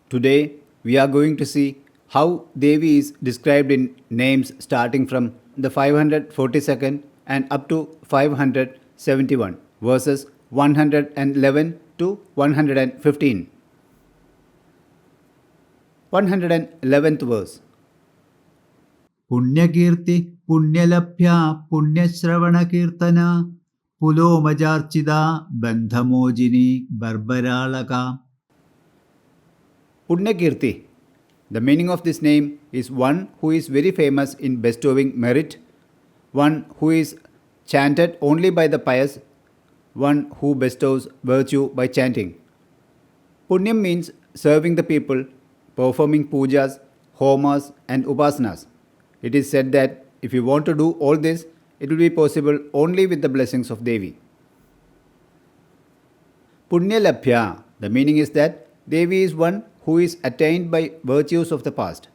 Today, we are going to see how Devi is described in names starting from the 542nd and up to 571, verses 111 to 115. 111th verse. പുണ്യകീർത്തി പുണ്യലഭ്യ പുണ്യശ്രവണകീർത്തന പുലോമജാർച്ചിത ബന്ധമോചിനി ബർബരാളക. Punyakirti. The meaning of this name is one who is very famous in bestowing merit, one who is chanted only by the pious, one who bestows virtue by chanting. Punyam means serving the people, performing pujas, homas, and upasanas. It is said that if you want to do all this, it will be possible only with the blessings of Devi. Punyalabhya. The meaning is that Devi is one who is attained by virtues of the past.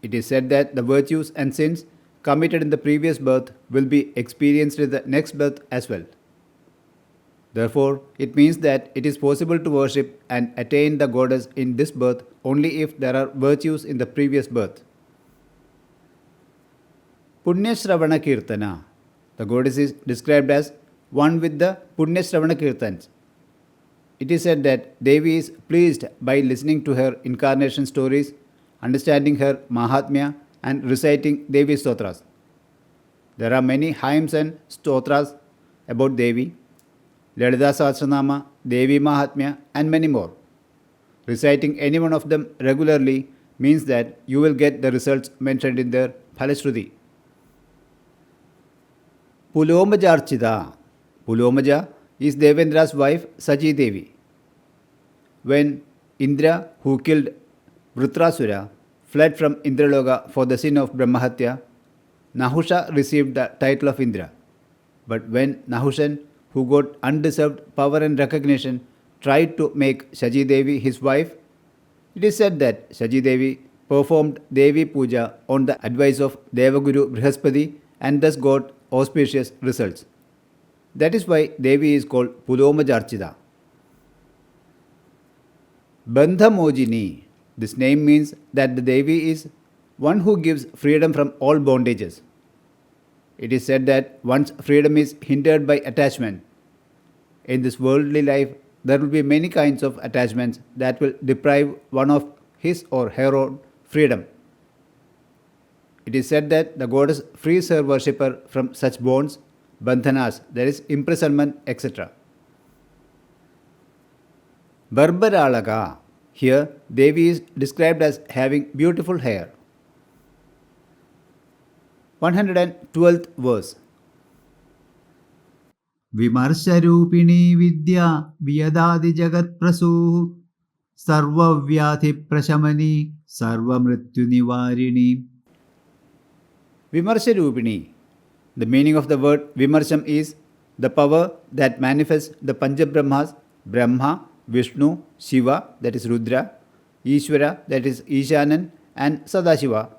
It is said that the virtues and sins committed in the previous birth will be experienced in the next birth as well. Therefore, it means that it is possible to worship and attain the goddess in this birth only if there are virtues in the previous birth. Punyashravana Kirtana. The goddess is described as one with the Punyashravana Kirtans. It is said that Devi is pleased by listening to her incarnation stories, understanding her Mahatmya, and reciting Devi Stotras. There are many hymns and stotras about Devi, Lalitha Sahasra Namam, Devi Mahatmya, and many more. Reciting any one of them regularly means that you will get the results mentioned in their Phalashruti. Pulomajarchida. Pulomaja is Devendra's wife Sachi Devi. When Indra, who killed Vritrasura, fled from Indraloka for the sin of Brahmahatya, Nahusha received the title of Indra. But when Nahushan, who got undeserved power and recognition, tried to make Sachi Devi his wife, it is said that Sachi Devi performed Devi Puja on the advice of Devaguru Brihaspati and thus got auspicious results. That is why Devi is called Pulomajarchida. Bandhamojini. This name means that the Devi is one who gives freedom from all bondages. It is said that one's freedom is hindered by attachment. In this worldly life, there will be many kinds of attachments that will deprive one of his or her own freedom. It is said that the goddess frees her worshipper from such bonds, bandhanas, that is imprisonment, etc. Barbaralaga. Here, Devi is described as having beautiful hair. 112th verse. വിമർശരൂപിണീ Vidya വിയദാതി ജഗത്പ്രസൂ സർവവ്യാധി പ്രശമനി സർവമൃത്യുനിവാരിണി. Vimarsharupini. The meaning of the word Vimarsham is the power that manifests the Panchabrahmas, Brahma, Vishnu, Shiva, that is Rudra, Ishvara, that is Ishanan, and Sadashiva,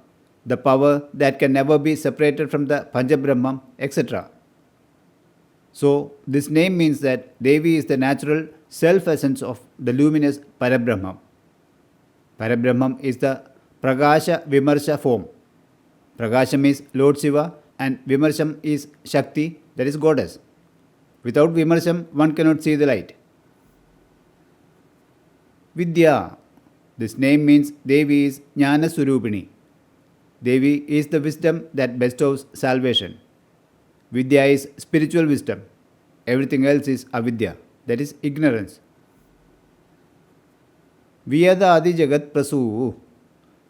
the power that can never be separated from the Panchabrahman, etc. So, this name means that Devi is the natural self-essence of the luminous Parabrahman. Parabrahman is the Prakasha Vimarsha form. Prakasham is Lord Shiva and Vimarsham is Shakti, that is goddess. Without Vimarsham, one cannot see the light. Vidya. This name means Devi is Jnana Surupini. Devi is the wisdom that bestows salvation. Vidya is spiritual wisdom. Everything else is avidya, that is ignorance. Vyada Adi Jagat Prasu.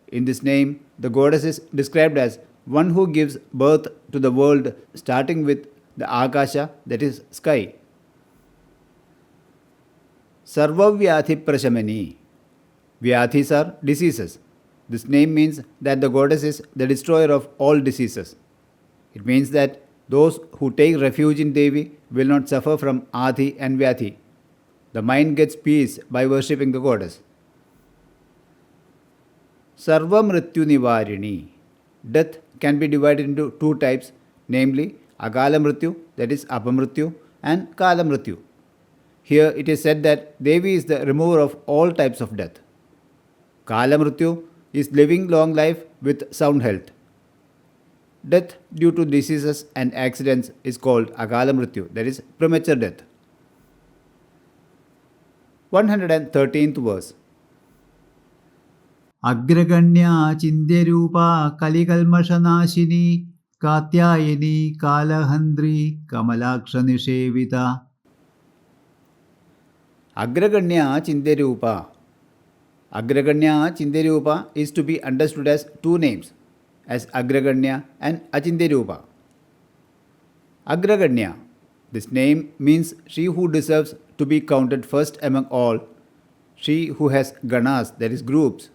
In this name, the goddess is described as one who gives birth to the world starting with the Akasha, that is sky. Sarvavyadhi Prashamani. Vyadhis are diseases. This name means that the goddess is the destroyer of all diseases. It means that those who take refuge in Devi will not suffer from Adi and Vyadhi. The mind gets peace by worshipping the goddess. Sarvamrityu Nivarini. Death can be divided into two types, namely Akala Mrityu, that is Apamrityu, and Kala Mrityu. Here it is said that Devi is the remover of all types of death. Kalamrityu is living long life with sound health. Death due to diseases and accidents is called Akalamrityu, that is premature death. 113th verse. അഗ്രഗണ്യാ ചിന്ത്യരൂപാ കലികൽമഷനാശിനി Katyayani കാലഹന്ത്രി കമലാക്ഷനിഷേവിത. Agraganya Chinderupa. Agraganya Chinderupa is to be understood as two names, as Agraganya and Achinderupa. Agraganya, this name means she who deserves to be counted first among all, she who has ganas, that is groups,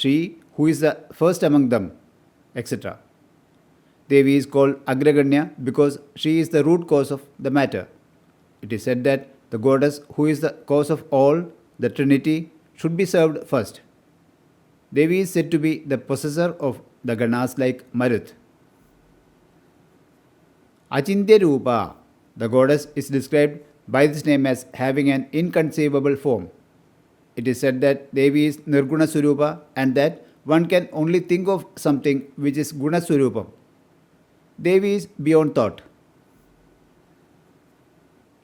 she who is the first among them, etc. Devi is called Agraganya because she is the root cause of the matter. It is said that the goddess who is the cause of all, the Trinity, should be served first. Devi is said to be the possessor of the ganas like Marut. Achintya Rupa, the goddess, is described by this name as having an inconceivable form. It is said that Devi is Nirguna Surupa and that one can only think of something which is Guna Surupam. Devi is beyond thought.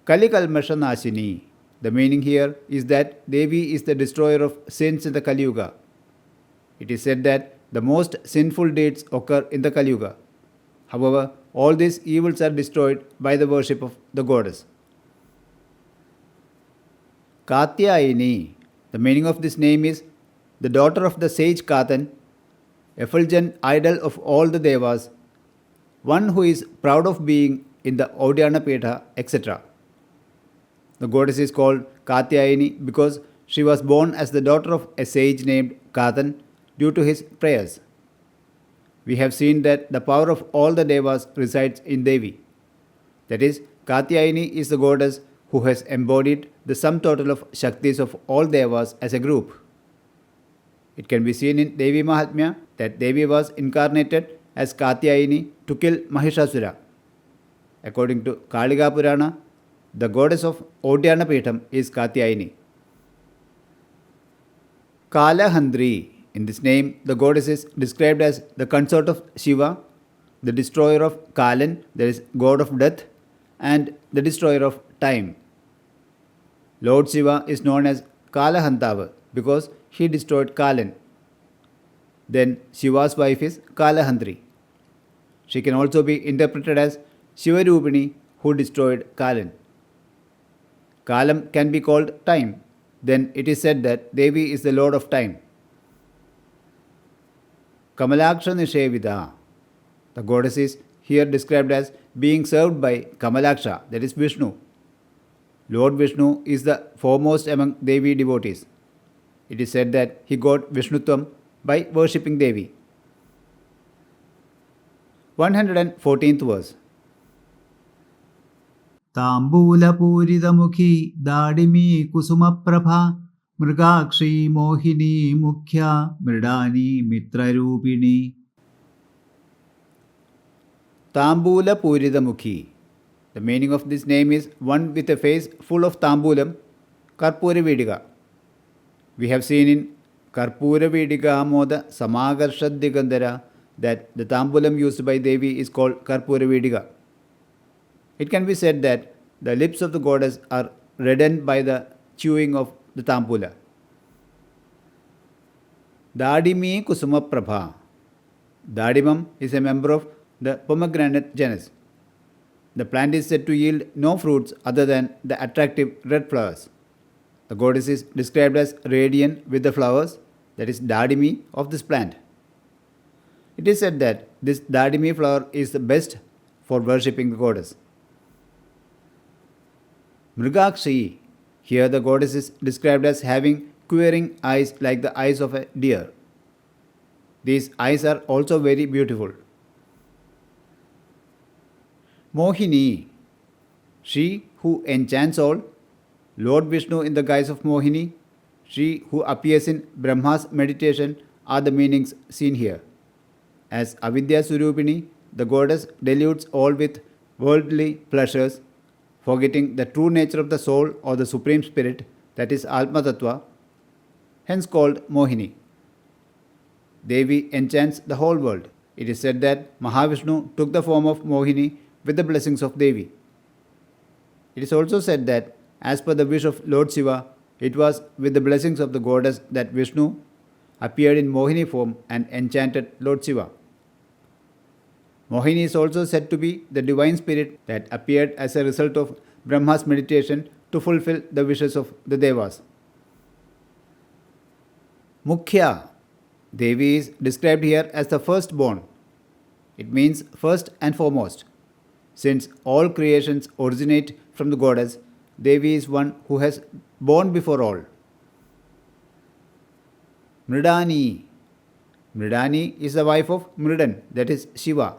Kalikalmasha Nashini. The meaning here is that Devi is the destroyer of sins in the Kali Yuga. It is said that the most sinful deeds occur in the Kali Yuga. However, all these evils are destroyed by the worship of the goddess. Katyayini. The meaning of this name is the daughter of the sage Katan, effulgent idol of all the Devas, one who is proud of being in the Audyana Petha, etc. The goddess is called Katyayini because she was born as the daughter of a sage named Katan due to his prayers. We have seen that the power of all the Devas resides in Devi. That is, Katyayini is the goddess who has embodied the sum total of Shaktis of all Devas as a group. It can be seen in Devi Mahatmya that Devi was incarnated as Katyayini to kill Mahishasura. According to Kaliga Purana, the goddess of Audyana Petham is Katyayini. Kalahandri. In this name, the goddess is described as the consort of Shiva, the destroyer of Kalan, that is, god of death, and the destroyer of time. Lord Shiva is known as Kalahantava because he destroyed Kalan. Then Shiva's wife is Kalahandri. She can also be interpreted as Shivarupini who destroyed Kalan. Kalam can be called time. Then it is said that Devi is the lord of time. Kamalaksha Nishevida. The goddess is here described as being served by Kamalaksha, that is Vishnu. Lord Vishnu is the foremost among Devi devotees. It is said that he got Vishnutvam by worshipping Devi. 114th verse. താംബൂലപൂരിതമുഖി ദാഡിമീ കുസുമപ്രഭ മൃഗാക്ഷി മോഹിനി മുഖ്യ മൃഡാനി മിത്രരൂപിണി. Tambula Puridamukhi. The meaning of this name is one with a face full of tambulam, Karpura Vediga. We have seen in Karpura Vediga Amoda Samagarshad Digandhara that the tambulam used by Devi is called Karpura Vediga. It can be said that the lips of the goddess are reddened by the chewing of the tambula. Dadimi Kusuma Prabha. Dadimam is a member of the pomegranate genus. The plant is said to yield no fruits other than the attractive red flowers. The goddess is described as radiant with the flowers, that is Dadimi, of this plant. It is said that this Dadimi flower is the best for worshipping the goddess. Mrigakshi. Here the goddess is described as having quivering eyes like the eyes of a deer. These eyes are also very beautiful. Mohini. She who enchants all. Lord Vishnu in the guise of Mohini. She who appears in Brahma's meditation are the meanings seen here. As Avidya Surupini, the goddess deludes all with worldly pleasures, forgetting the true nature of the soul or the supreme spirit, that is Atma Tattva, hence called Mohini. Devi enchants the whole world. It is said that Mahavishnu took the form of Mohini with the blessings of Devi. It is also said that, as per the wish of Lord Shiva, it was with the blessings of the goddess that Vishnu appeared in Mohini form and enchanted Lord Shiva. Mohini is also said to be the divine spirit that appeared as a result of Brahma's meditation to fulfill the wishes of the Devas. Mukhya. Devi is described here as the firstborn. It means first and foremost. Since all creations originate from the goddess, Devi is one who has born before all. Mridani. Mridani is the wife of Mridan, that is Shiva.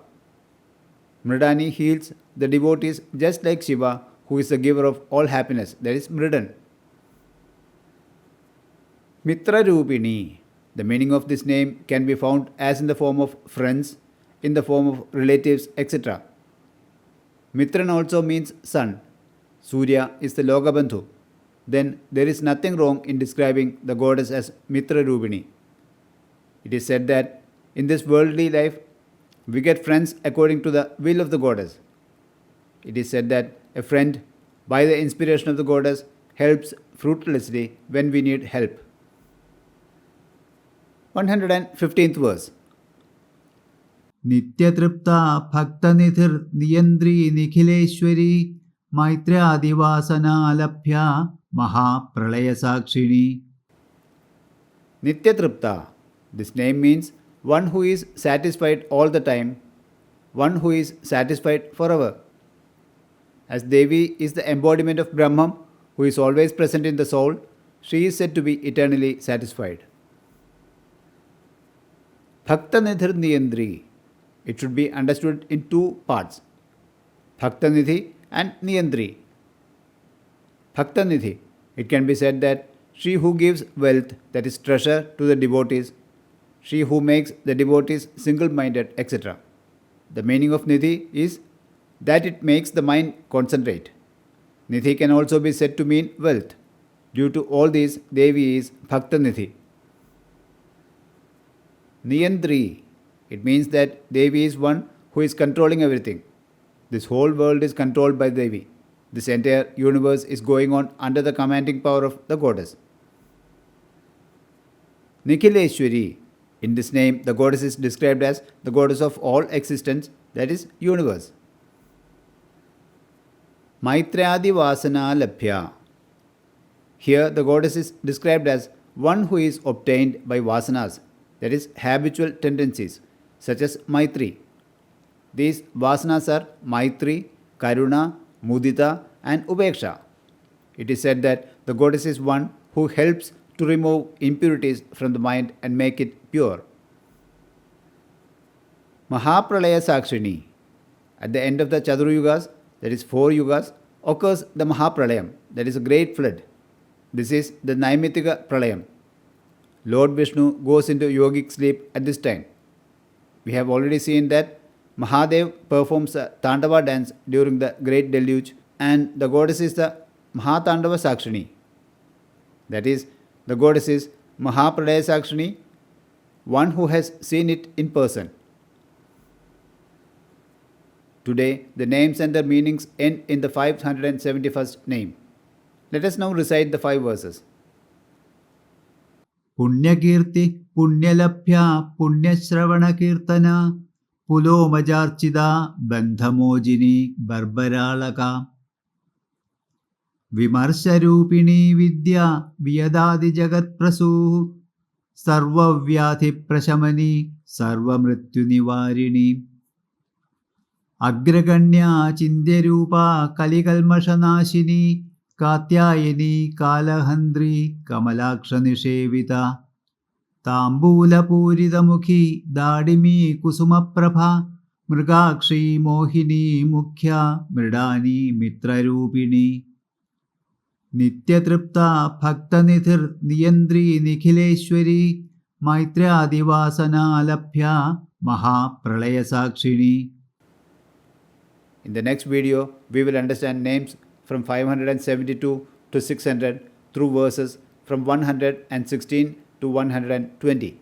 Mridani heals the devotees just like Shiva, who is the giver of all happiness, that is Mridan. Mitra Rupini. The meaning of this name can be found as in the form of friends, in the form of relatives, etc. Mitran also means sun. Surya is the Lokabandhu. Then there is nothing wrong in describing the goddess as Mitra Rupini. It is said that in this worldly life, we get friends according to the will of the goddess. It is said that a friend, by the inspiration of the goddess, helps fruitlessly when we need help. 115th verse. Nityathripta bhaktanithir niyandri nikhileshwari maitryaadivasanalabhya mahapralaya sakshini. Nityatripta. This name means one who is satisfied all the time, one who is satisfied forever. As Devi is the embodiment of Brahman, who is always present in the soul, she is said to be eternally satisfied. Bhaktanidhir Niyandri. It should be understood in two parts, Bhaktanidhi and Niyandri. Bhaktanidhi. It can be said that she who gives wealth, that is treasure, to the devotees, she who makes the devotees single-minded, etc. The meaning of Nidhi is that it makes the mind concentrate. Nidhi can also be said to mean wealth. Due to all these, Devi is Bhaktanidhi. Niyandri. It means that Devi is one who is controlling everything. This whole world is controlled by Devi. This entire universe is going on under the commanding power of the goddess. Nikhileshwari. In this name, the goddess is described as the goddess of all existence, that is, universe. Maitradi Vasana Labhya. Here, the goddess is described as one who is obtained by vasanas, that is, habitual tendencies, such as Maitri. These vasanas are Maitri, Karuna, Mudita, and Upeksha. It is said that the goddess is one who helps to remove impurities from the mind and make it pure. Mahapralaya Sakshini. At the end of the Chaturayugas, that is 4 yugas, occurs the Mahapralayam, that is a great flood. This is the Naimitika Pralayam. Lord Vishnu goes into yogic sleep at this time. We have already seen that Mahadev performs a Tandava dance during the great deluge, and the goddess is the Mahatandava Sakshini. That is, the goddess is Mahapralaya Sakshini, one who has seen it in person. Today, the names and their meanings end in the 571st name. Let us now recite the 5 verses. Punyakirti Punyalabhya Punyashravanakirtana Pulomajarchida Bandhamojini Barbaralaka Vimarsharupini Vidya Vyadadi Jagat Prasu Sarva Vyathi Prashamani Sarva Mrityu Nivarini Agraganya Chindyarupa Kalikalmashanashini Katyayini Kalahandri Kamalaksha Nishevita Tambulapuritamukhi Dadimi Kusumaprabha Mrgakshi Mohini Mukhya Mridani Mitrarupini Nityatripta Bhaktanithir Niyandri Nikhileshwari Maitryaadivasana Labhya Mahapralaya Sakshini. In the next video, we will understand names from 572 to 600 through verses from 116 to 120.